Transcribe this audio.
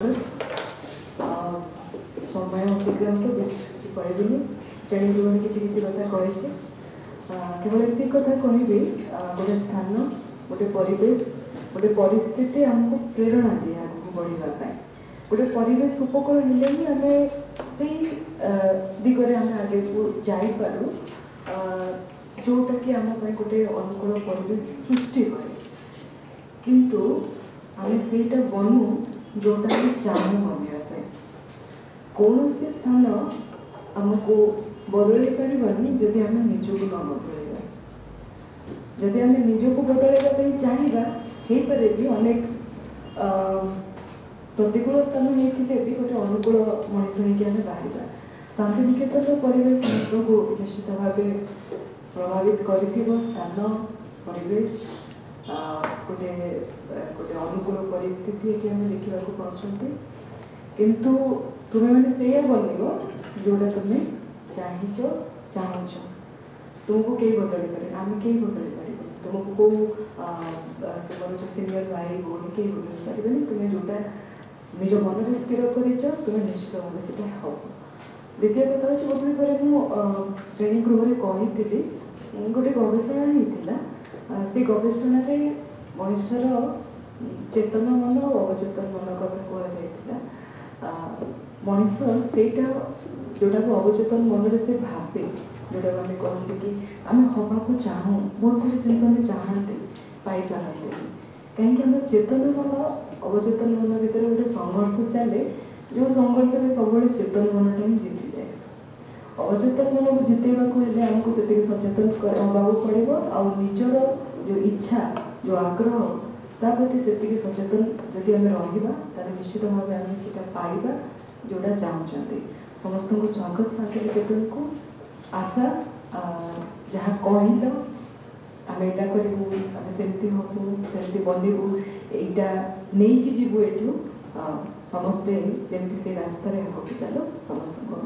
समय अतिक्रम तो बेसी कहबी श्रेणी जीवन किसी कथा कही केवल एति कथा कहबी गोटे स्थान गोटे परिवेश गोटे परिस्थिति आमको प्रेरणा दिए आगे बढ़ापी गोटे परिवेश उपकूल हेले ही आम से दिगरे आम आगे को जापरू जोटा कि आम गोटे अनुकूल परिवेश सृष्टि करे किंतु आम से बनू जोटा कि चाहूँ बनवाई कौन से स्थान आमको बदल पारनी जदि आम निजक न बदल जदि आम निजक बदलवाई चाहिए हो पारे भी अनेक प्रतिकूल स्थान होते भी गोटे अनुकूल मनीष होकर बाहर शांतिनिकेतन परिवेश समस्त को निश्चित भाव प्रभावित कर स्थान परिवेश गोटे गोटे अनुकूल परिस्थिति ये आम देखा पाँच किंतु तुम्हें मैंने से बनइब जोटा तुम्हें चाहच चाहूच तुमको कई बदल पारे आम कई बदल पार तुमको कौ तुम जो सीनियर भाई भौणी कई बदल पारे तुम्हें जोटा निज मन स्थिर कर तुम्हें निश्चित भाव से हम द्वितीय कथा हूँ बोध पर श्रेणी गृह कही गोटे गवेषणा होता से गवेषणा मनुष्यर चेतन मन और अवचेतन मन कहुला मनीष से जोटा को अवचेतन मन से भावे जोटा आम कहते कि आम हवा को चाहूँ बहुत गुड जिन चाहते पाइपारते कहीं चेतन मन अवचेतन मन भर गोटे संघर्ष चले जो संघर्ष में सब चेतन मनटा ही जीति जाए अवचेतन मन को जितेबाक आमको से सचेतन होगा पड़ो आ निजर जो इच्छा जो आग्रह ता प्रति से सचेतन जदि आम रहा निश्चित भाव आम से पाइबा जोड़ा चाहते समस्त को स्वागत शांतिनिकेतन को आशा जहाँ कहल आम यहाँ करूँ आम सेमती हबू सेमती बनबू यहाँ नहीं कि जीवु एठू समस्ते जमी से रास्तार चलो समस्त को